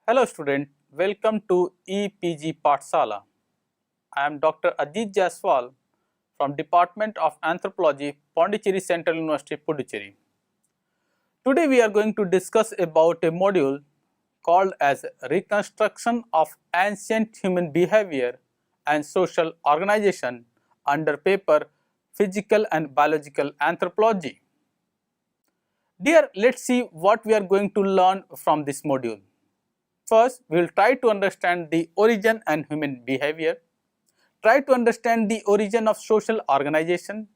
Hello student, welcome to EPG Pathsala. I am Dr. Ajit Jaswal from Department of Anthropology, Pondicherry Central University, Puducherry. Today we are going to discuss about a module called as Reconstruction of Ancient Human Behavior and Social Organization under paper Physical and Biological Anthropology. Dear, let's see what we are going to learn from this module. First, we will try to understand the origin and human behavior, try to understand the origin of social organization,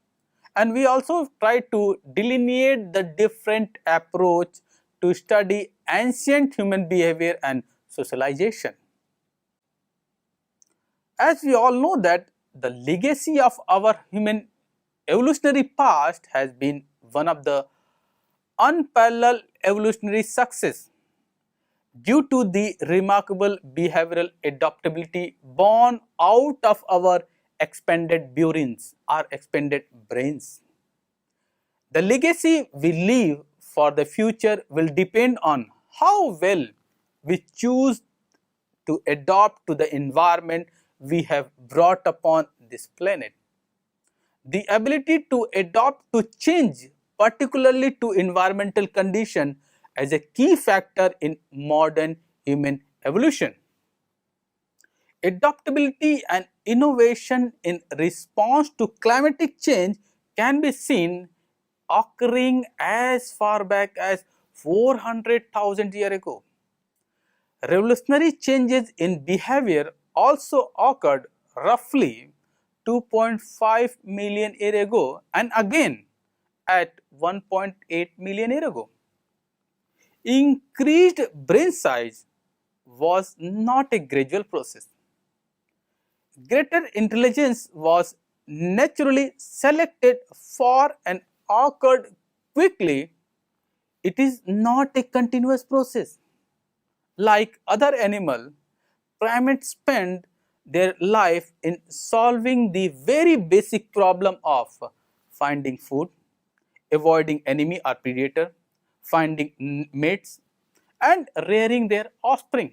and we also try to delineate the different approach to study ancient human behavior and socialization. As we all know that the legacy of our human evolutionary past has been one of the unparalleled evolutionary success due to the remarkable behavioral adaptability born out of our expanded brains or expanded brains. The legacy we leave for the future will depend on how well we choose to adapt to the environment we have brought upon this planet. The ability to adapt to change, particularly to environmental conditions, as a key factor in modern human evolution. Adaptability and innovation in response to climatic change can be seen occurring as far back as 400,000 years ago. Revolutionary changes in behavior also occurred roughly 2.5 million years ago and again at 1.8 million years ago. Increased brain size was not a gradual process. Greater intelligence was naturally selected for and occurred quickly. It is not a continuous process. Like other animals, primates spend their life in solving the very basic problem of finding food, avoiding enemy or predator, finding mates, and rearing their offspring.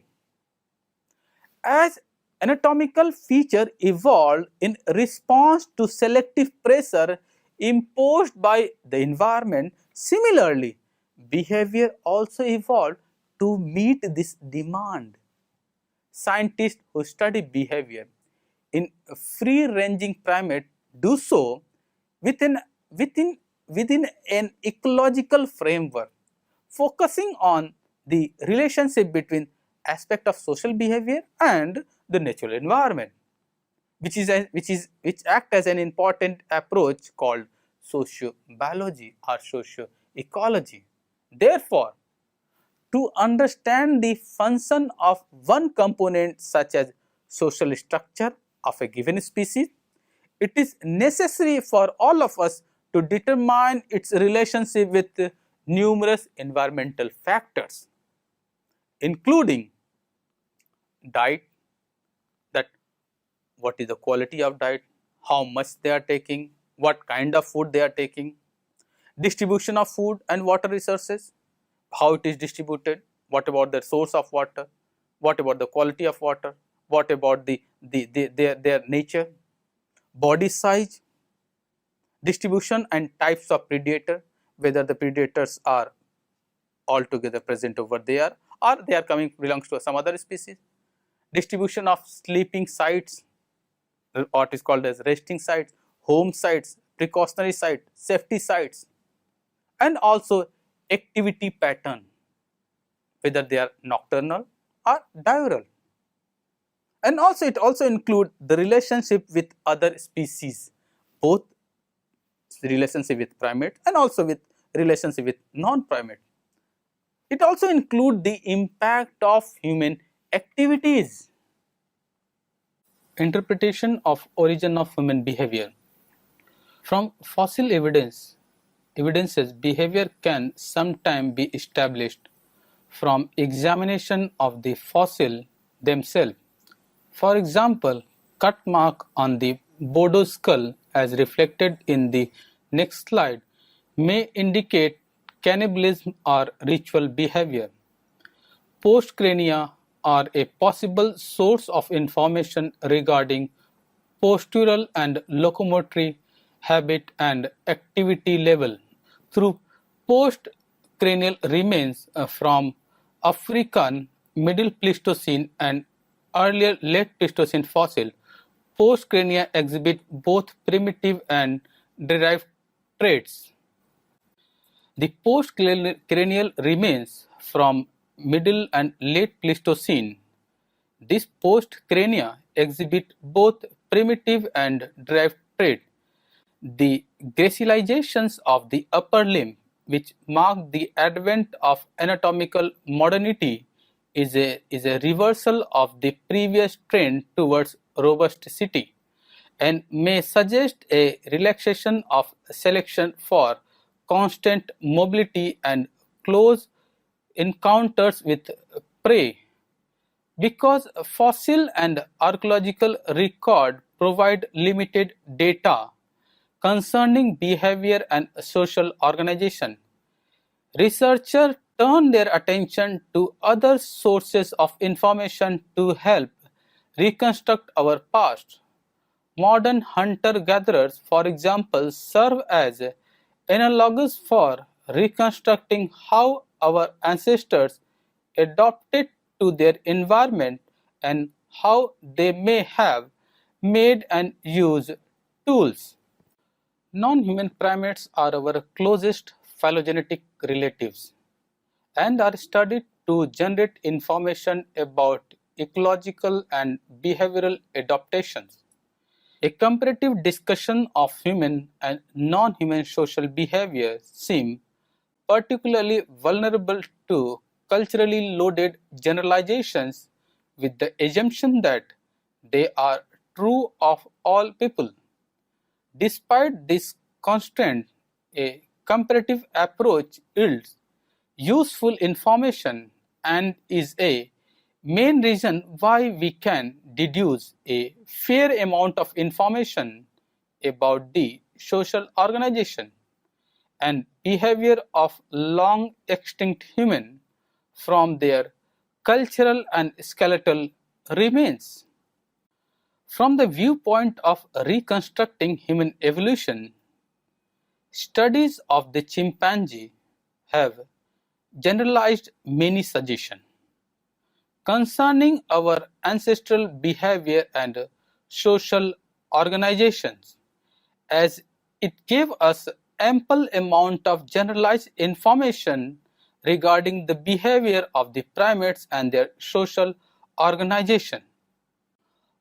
As anatomical feature evolved in response to selective pressure imposed by the environment, similarly, behavior also evolved to meet this demand. Scientists who study behavior in free-ranging primates do so within an ecological framework, focusing on the relationship between aspect of social behavior and the natural environment, which act as an important approach called sociobiology or socioecology. Therefore, to understand the function of one component such as social structure of a given species, it is necessary for all of us to determine its relationship with numerous environmental factors, including diet, that what is the quality of diet, how much they are taking, what kind of food they are taking, distribution of food and water resources, how it is distributed, what about the source of water, what about the quality of water, what about their nature, body size, distribution and types of predator, whether the predators are altogether present over there or they are belongs to some other species, distribution of sleeping sites, what is called as resting sites, home sites, precautionary sites, safety sites, and also activity pattern, whether they are nocturnal or diurnal. And also it also includes the relationship with other species, both relationship with primate and also with relationship with non-primate. It also includes the impact of human activities. Interpretation of origin of human behavior. From fossil evidences behavior can sometimes be established from examination of the fossil themselves. For example, cut mark on the Bodo skull as reflected in the next slide may indicate cannibalism or ritual behavior. Postcrania are a possible source of information regarding postural and locomotory habit and activity level through post-cranial remains from African Middle Pleistocene and earlier Late Pleistocene fossil. Postcrania exhibit both primitive and derived traits. The postcranial remains from Middle and Late Pleistocene. These postcrania exhibit both primitive and derived traits. The gracilizations of the upper limb, which mark the advent of anatomical modernity, is a reversal of the previous trend towards robustity and may suggest a relaxation of selection for constant mobility and close encounters with prey. Because fossil and archaeological record provide limited data concerning behavior and social organization, researchers turn their attention to other sources of information to help reconstruct our past. Modern hunter-gatherers, for example, serve as analogues for reconstructing how our ancestors adapted to their environment and how they may have made and used tools. Non-human primates are our closest phylogenetic relatives and are studied to generate information about ecological and behavioral adaptations. A comparative discussion of human and non-human social behavior seems particularly vulnerable to culturally loaded generalizations with the assumption that they are true of all people. Despite this constraint, a comparative approach yields useful information and is a main reason why we can deduce a fair amount of information about the social organization and behavior of long extinct humans from their cultural and skeletal remains. From the viewpoint of reconstructing human evolution, studies of the chimpanzee have generalized many suggestions concerning our ancestral behavior and social organizations, as it gave us ample amount of generalized information regarding the behavior of the primates and their social organization.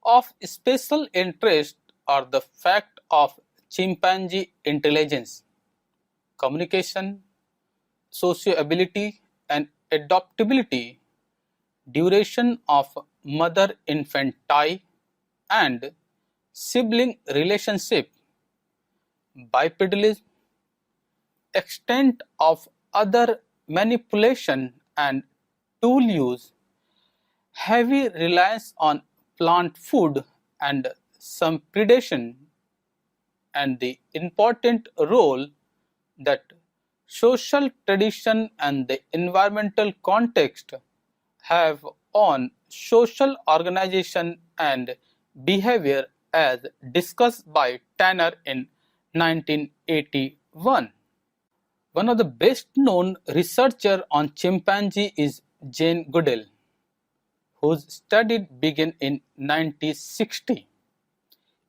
Of special interest are the fact of chimpanzee intelligence, communication, sociability and adaptability, duration of mother-infant tie and sibling relationship, bipedalism, extent of other manipulation and tool use, heavy reliance on plant food and some predation, and the important role that social tradition and the environmental context have on social organization and behavior as discussed by Tanner in 1981. One of the best known researchers on chimpanzee is Jane Goodall, whose study began in 1960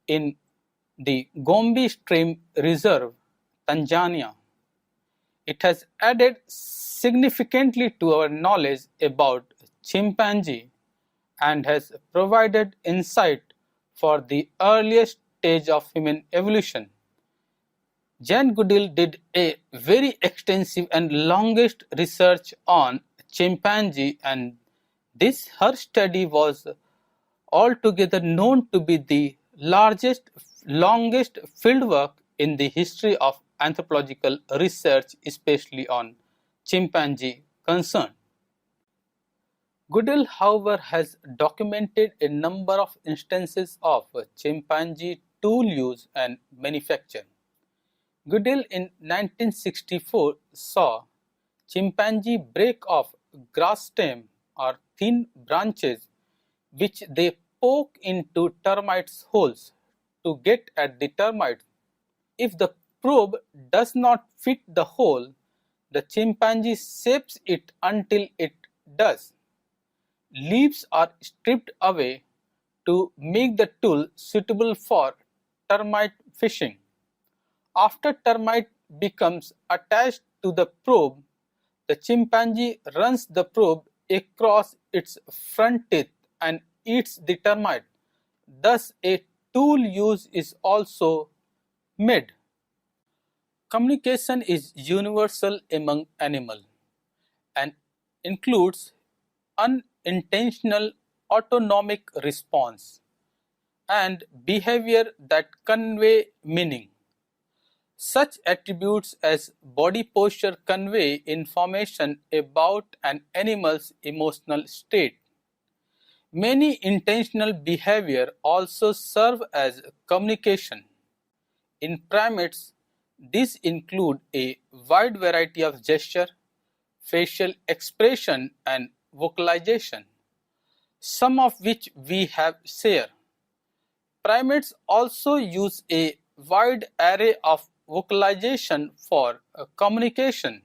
in the Gombe Stream Reserve, Tanzania. It has added significantly to our knowledge about chimpanzee and has provided insight for the earliest stage of human evolution. Jane Goodall did a very extensive and longest research on chimpanzee, and this her study was altogether known to be the longest fieldwork in the history of anthropological research, especially on chimpanzee concern. Goodall, however, has documented a number of instances of chimpanzee tool use and manufacture. Goodall in 1964 saw chimpanzee break off grass stem or thin branches which they poke into termites' holes to get at the termites. If the probe does not fit the hole, the chimpanzee shapes it until it does. Leaves are stripped away to make the tool suitable for termite fishing. After termite becomes attached to the probe, the chimpanzee runs the probe across its front teeth and eats the termite. Thus, a tool use is also made. Communication is universal among animals and includes unintentional autonomic response and behavior that convey meaning. Such attributes as body posture convey information about an animal's emotional state. Many intentional behavior also serve as communication. In primates, these include a wide variety of gesture, facial expression and vocalization, some of which we have shared. Primates also use a wide array of vocalization for communication,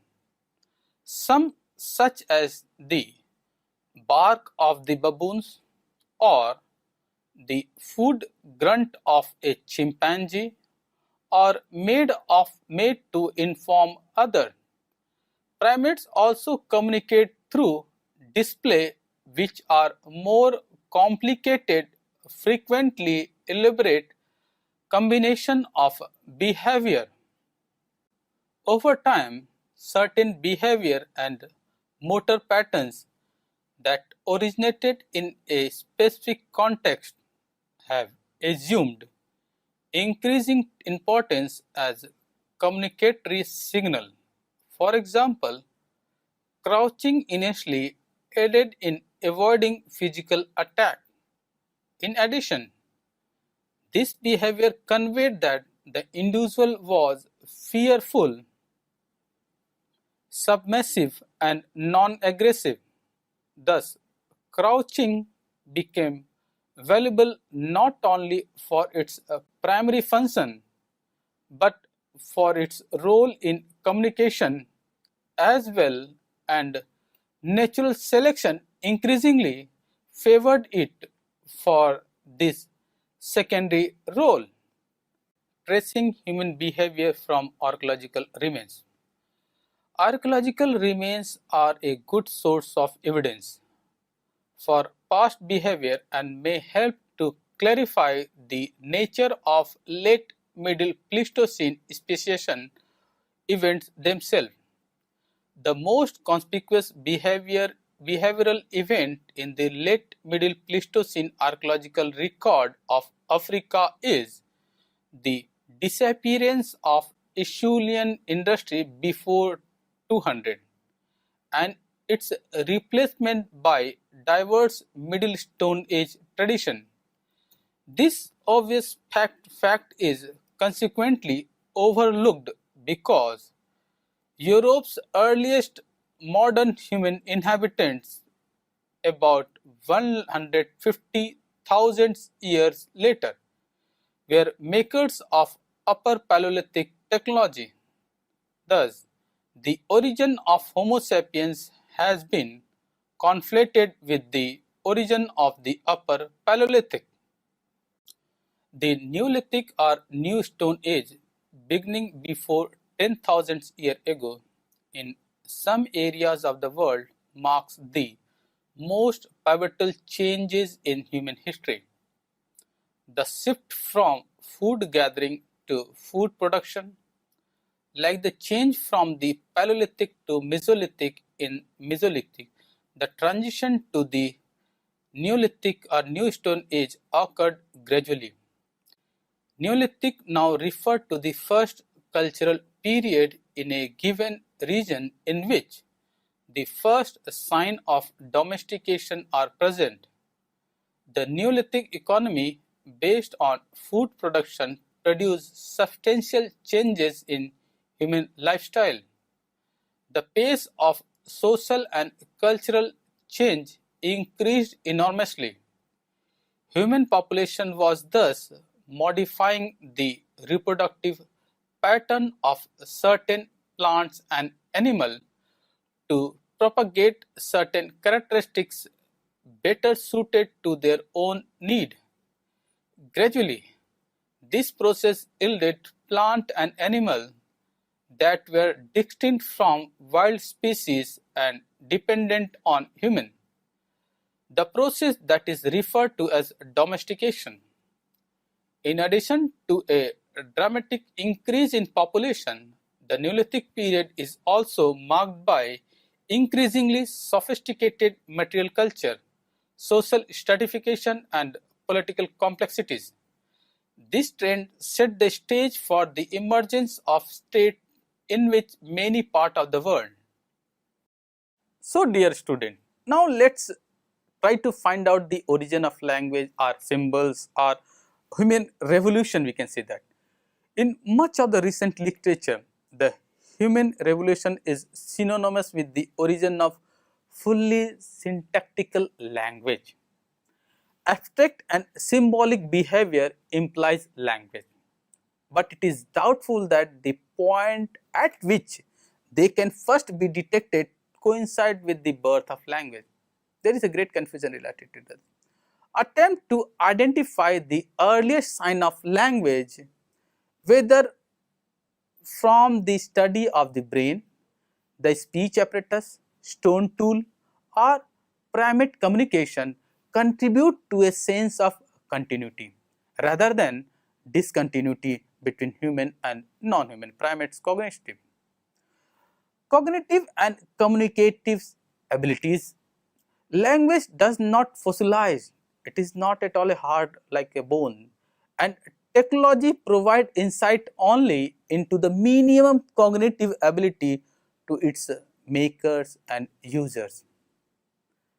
some such as the bark of the baboons or the food grunt of a chimpanzee are made to inform others. Primates also communicate through display, which are more complicated, frequently elaborate combination of behavior. Over time, certain behavior and motor patterns that originated in a specific context have assumed increasing importance as communicatory signal. For example, crouching initially aided in avoiding physical attack. In addition, this behavior conveyed that the individual was fearful, submissive and non-aggressive. Thus, crouching became valuable not only for its primary function but for its role in communication as well, and natural selection increasingly favored it for this secondary role. Tracing human behavior from archaeological remains. Archaeological remains are a good source of evidence for past behavior and may help to clarify the nature of late Middle Pleistocene speciation events themselves. The most conspicuous behavioral event in the late Middle Pleistocene archaeological record of Africa is the disappearance of Acheulean industry before 200 and its replacement by diverse Middle Stone Age tradition. This obvious fact is consequently overlooked because Europe's earliest modern human inhabitants, about 150,000 years later, were makers of Upper Paleolithic technology. Thus, the origin of Homo sapiens has been conflated with the origin of the Upper Paleolithic. The Neolithic or New Stone Age, beginning before 10,000 years ago in some areas of the world, marks the most pivotal changes in human history. The shift from food gathering to food production, like the change from the Paleolithic to Mesolithic in Mesolithic, the transition to the Neolithic or New Stone Age occurred gradually. Neolithic now refer to the first cultural period in a given region in which the first sign of domestication are present. The Neolithic economy based on food production produced substantial changes in human lifestyle. The pace of social and cultural change increased enormously. Human population was thus modifying the reproductive pattern of certain plants and animals to propagate certain characteristics better suited to their own need. Gradually, this process yielded plant and animal that were distinct from wild species and dependent on human. The process that is referred to as domestication. In addition to a dramatic increase in population, the Neolithic period is also marked by increasingly sophisticated material culture, social stratification, and political complexities. This trend set the stage for the emergence of states in which many parts of the world. So dear student, now let's try to find out the origin of language or symbols or human revolution, we can say that. In much of the recent literature, the human revolution is synonymous with the origin of fully syntactical language. Abstract and symbolic behavior implies language, but it is doubtful that the point at which they can first be detected coincide with the birth of language. There is a great confusion related to this. Attempt to identify the earliest sign of language, whether from the study of the brain, the speech apparatus, stone tool, or primate communication, contribute to a sense of continuity rather than discontinuity between human and non-human primates cognitive. Cognitive and communicative abilities. Language does not fossilize, it is not at all hard like a bone, and technology provides insight only into the minimum cognitive ability to its makers and users.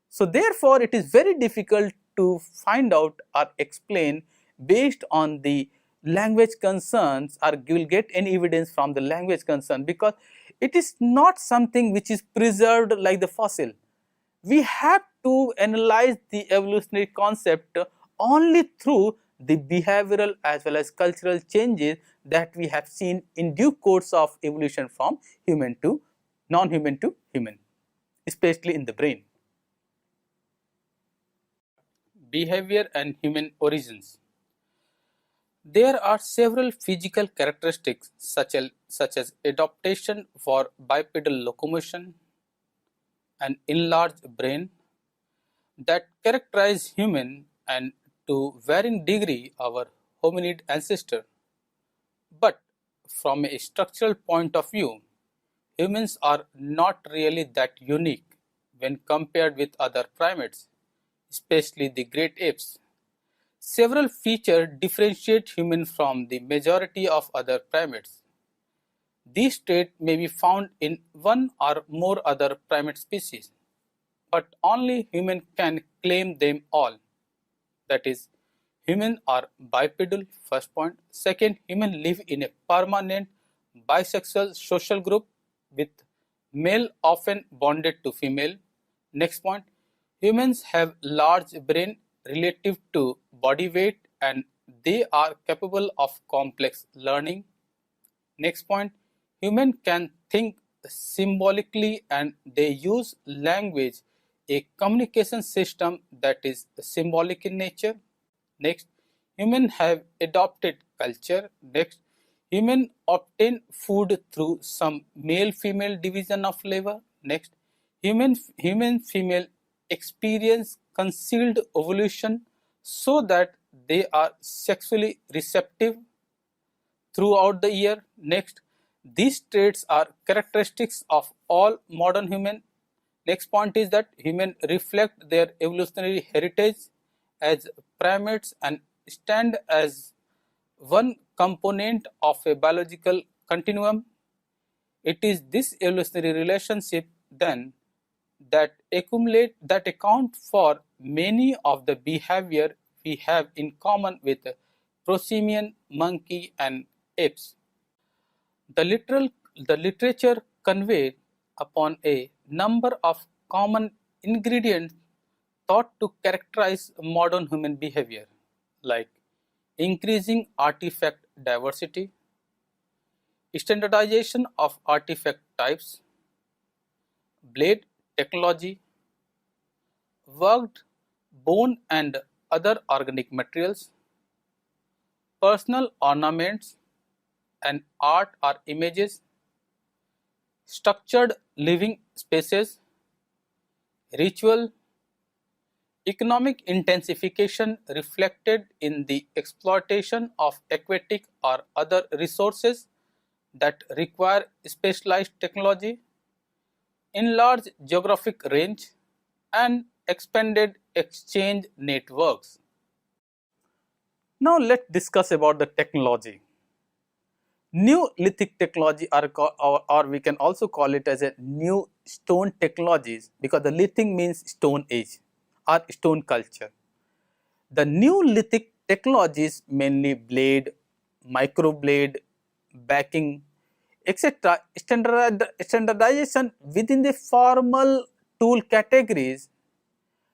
So therefore, it is very difficult to find out or explain based on the language concerns, or you will get any evidence from the language concern, because it is not something which is preserved like the fossil. We have to analyze the evolutionary concept only through the behavioral as well as cultural changes that we have seen in due course of evolution from human to non-human to human, especially in the brain. Behavior and human origins. There are several physical characteristics such as adaptation for bipedal locomotion, an enlarged brain, that characterize human and to varying degree our hominid ancestor. But from a structural point of view, humans are not really that unique when compared with other primates, especially the great apes. Several features differentiate humans from the majority of other primates. These traits may be found in one or more other primate species, but only humans can claim them all. That is, humans are bipedal, first point. Second, humans live in a permanent bisexual social group with male often bonded to female. Next point, humans have large brain relative to body weight and they are capable of complex learning. Next point, humans can think symbolically and they use language, a communication system that is symbolic in nature. Next, humans have adopted culture. Next, humans obtain food through some male-female division of labor. Next, human female experience concealed ovulation so that they are sexually receptive throughout the year. Next, these traits are characteristics of all modern humans. Next point is that humans reflect their evolutionary heritage as primates and stand as one component of a biological continuum. It is this evolutionary relationship then that account for many of the behavior we have in common with prosimian, monkey and apes. The literature conveyed upon a number of common ingredients thought to characterize modern human behavior, like increasing artifact diversity, standardization of artifact types, blade technology, worked bone and other organic materials, personal ornaments and art or images, structured living spaces, ritual, economic intensification reflected in the exploitation of aquatic or other resources that require specialized technology, enlarged geographic range, and expanded exchange networks. Now let's discuss about the technology. Neolithic technology or we can also call it as a new stone technologies, because the lithic means stone age or stone culture. The Neolithic technologies, mainly blade, microblade, backing, etc., standardization within the formal tool categories,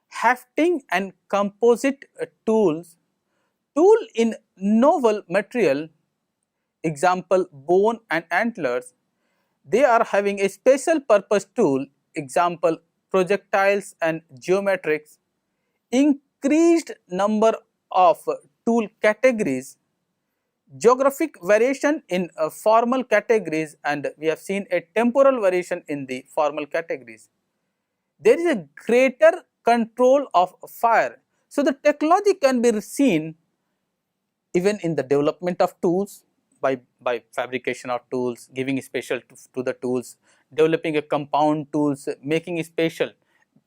hafting and composite tools, tool in novel material, example bone and antlers, they are having a special purpose tool, example projectiles and geometrics, increased number of tool categories, geographic variation in formal categories, and we have seen a temporal variation in the formal categories. There is a greater control of fire. So, the technology can be seen even in the development of tools, by fabrication of tools, giving special to the tools, developing a compound tools, making it special.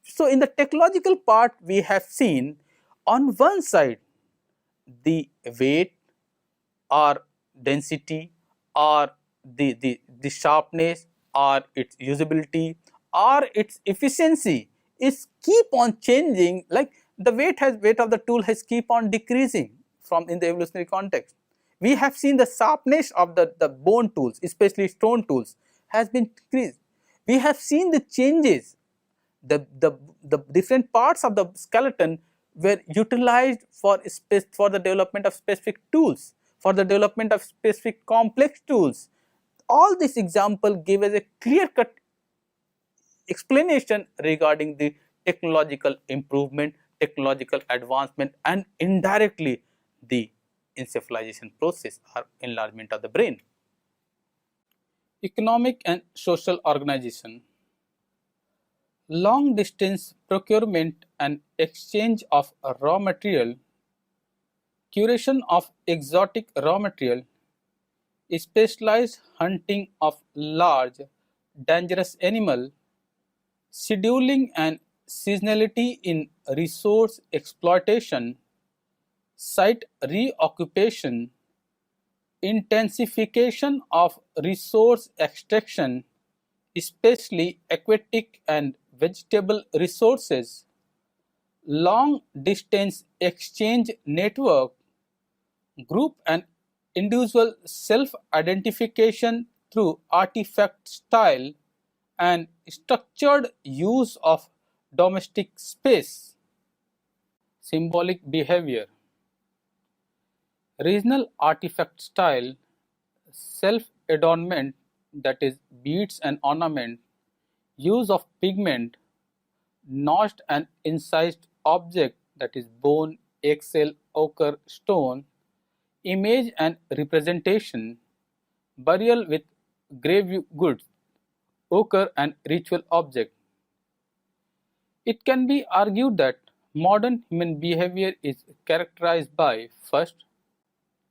So, in the technological part we have seen on one side the weight or density or the sharpness or its usability or its efficiency is keep on changing, like the weight of the tool has keep on decreasing from in the evolutionary context. We have seen the sharpness of the bone tools, especially stone tools, has been decreased. We have seen the changes, the different parts of the skeleton were utilized for the development of specific tools, for the development of specific complex tools. All these examples give us a clear cut explanation regarding the technological improvement, technological advancement, and indirectly the encephalization process or enlargement of the brain. Economic and social organization. Long distance procurement and exchange of raw material, curation of exotic raw material, specialized hunting of large dangerous animal, scheduling and seasonality in resource exploitation, site reoccupation, intensification of resource extraction, especially aquatic and vegetable resources, long distance exchange network, group and individual self identification through artifact style, and structured use of domestic space. Symbolic behavior. Regional artifact style, self adornment, that is beads and ornament, use of pigment, notched and incised object, that is bone, eggshell, ochre, stone, image and representation, burial with grave goods, ochre and ritual object. It can be argued that modern human behavior is characterized by first,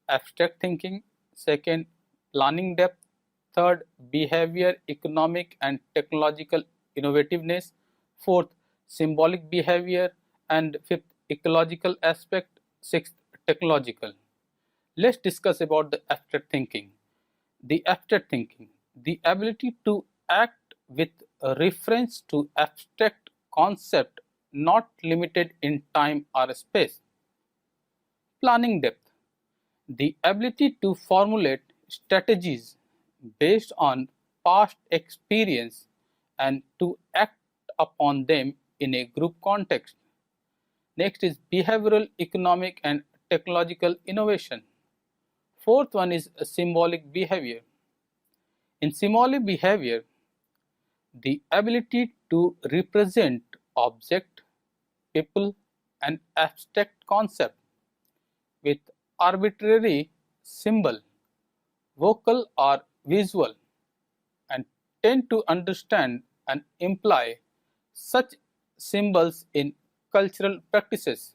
abstract thinking, second, planning depth, third, behavior, economic and technological innovativeness, fourth, symbolic behavior, and fifth, ecological aspect, sixth, technological. Let's discuss about the abstract thinking. The abstract thinking, the ability to act with a reference to abstract concept not limited in time or space. Planning depth, the ability to formulate strategies based on past experience and to act upon them in a group context. Next is behavioral, economic and technological innovation. Fourth one is symbolic behavior. In symbolic behavior, the ability to represent object, people and abstract concept with arbitrary symbol, vocal or visual, and tend to understand and imply such symbols in cultural practices.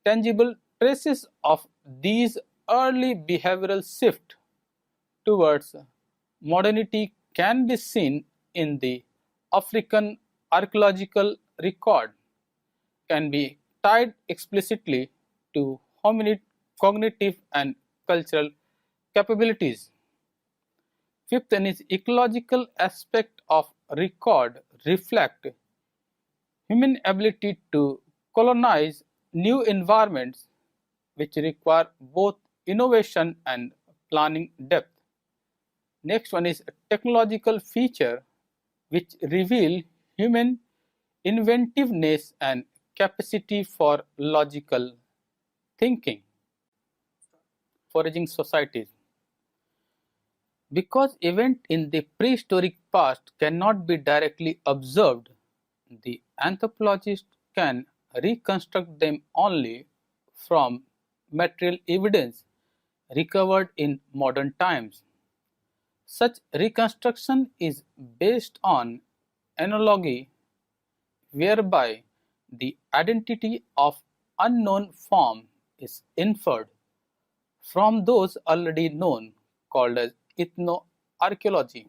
Tangible traces of these early behavioral shift towards modernity can be seen in the African archaeological record, can be tied explicitly to hominid cognitive and cultural capabilities. Fifth one is ecological aspect of record reflect human ability to colonize new environments which require both innovation and planning depth. Next one is a technological feature which reveal human inventiveness and capacity for logical thinking. Foraging societies. Because events in the prehistoric past cannot be directly observed, the anthropologist can reconstruct them only from material evidence recovered in modern times. Such reconstruction is based on analogy, whereby the identity of unknown form is inferred from those already known, called as ethnoarchaeology.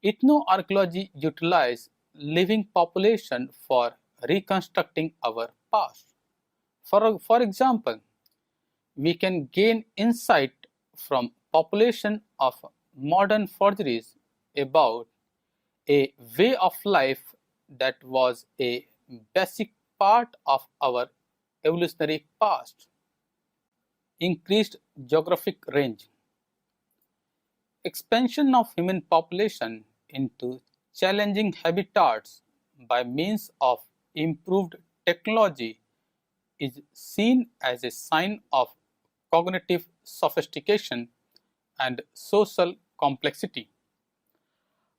Ethnoarchaeology utilizes living population for reconstructing our past. For example, we can gain insight from population of modern forgeries about a way of life that was a basic part of our evolutionary past. Increased geographic range. Expansion of human population into challenging habitats by means of improved technology is seen as a sign of cognitive sophistication and social complexity.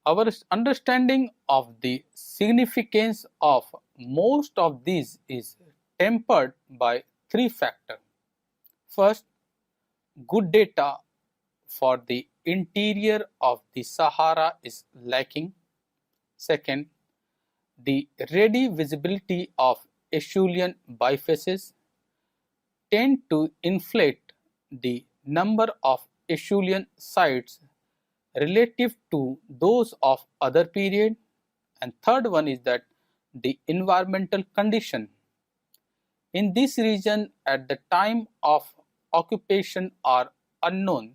Our understanding of the significance of most of these is tempered by three factors. First, good data for the interior of the Sahara is lacking. Second, the ready visibility of Acheulean bifaces tend to inflate the number of Acheulean sites relative to those of other period. And third one is that the environmental condition in this region at the time of occupation are unknown.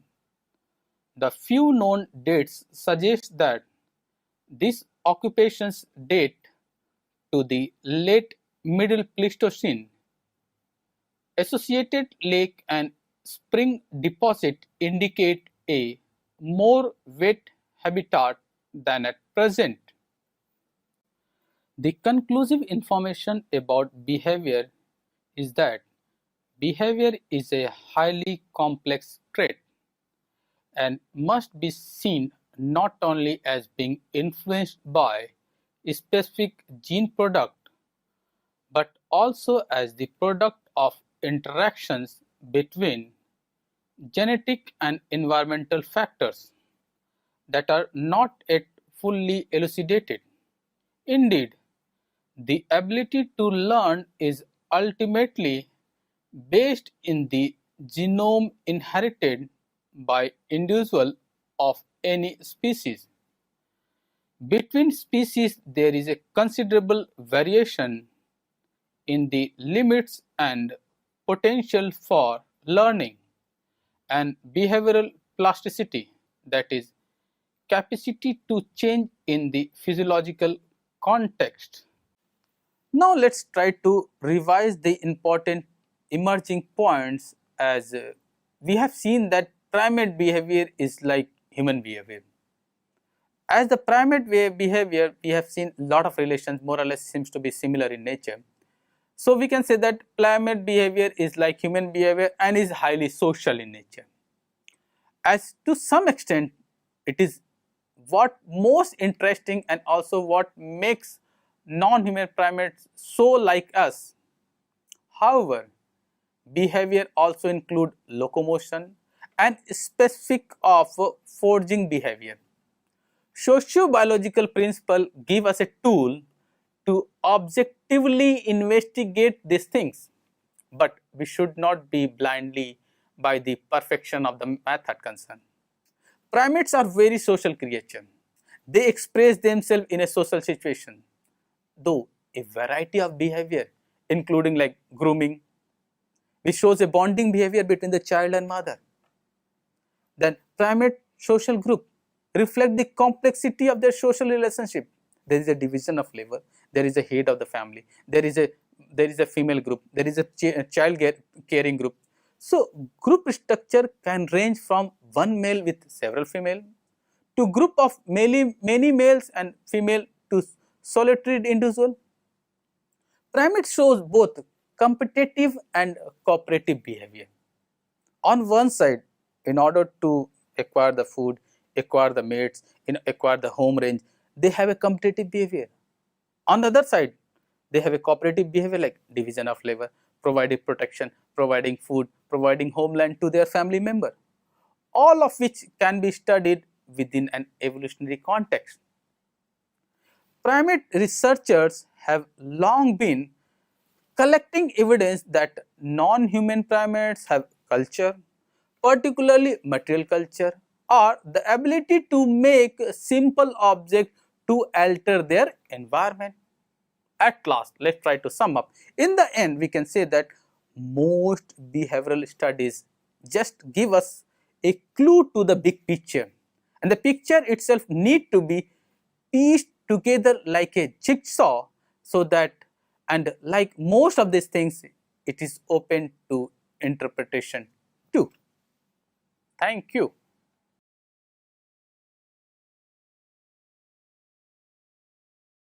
The few known dates suggest that these occupations date to the late Middle Pleistocene. Associated lake and spring deposit indicate a more wet habitat than at present. The conclusive information about behavior is that behavior is a highly complex trait and must be seen not only as being influenced by a specific gene product, but also as the product of interactions between genetic and environmental factors that are not yet fully elucidated. Indeed, the ability to learn is ultimately based in the genome inherited by individual of any species. Between species there is a considerable variation in the limits and potential for learning and behavioral plasticity, that is, capacity to change in the physiological context. Now let us try to revise the important emerging points, as we have seen that primate behavior is like human behavior. As the primate behavior, we have seen lot of relations more or less seems to be similar in nature. So we can say that primate behavior is like human behavior and is highly social in nature. As to some extent, it is what most interesting and also what makes non-human primates so like us. However, behavior also include locomotion and specific of foraging behavior. Sociobiological principles give us a tool to objectively investigate these things, but we should not be blindly by the perfection of the method concerned. Primates are very social creatures. They express themselves in a social situation, though a variety of behavior, including like grooming, which shows a bonding behavior between the child and mother. Then primate social group reflect the complexity of their social relationship. There is a division of labor, there is a head of the family, there is a female group, there is a child caring group. So group structure can range from one male with several female to group of many males and female to solitary individual. Primate shows both competitive and cooperative behavior. On one side, in order to acquire the food, acquire the mates, acquire the home range, they have a competitive behavior. On the other side, they have a cooperative behavior like division of labor, providing protection, providing food, providing homeland to their family member, all of which can be studied within an evolutionary context. Primate researchers have long been collecting evidence that non-human primates have culture, particularly material culture, or the ability to make simple objects to alter their environment. At last, let us try to sum up. In the end, we can say that most behavioral studies just give us a clue to the big picture, and the picture itself need to be pieced together like a jigsaw, so that, and like most of these things, it is open to interpretation too. Thank you.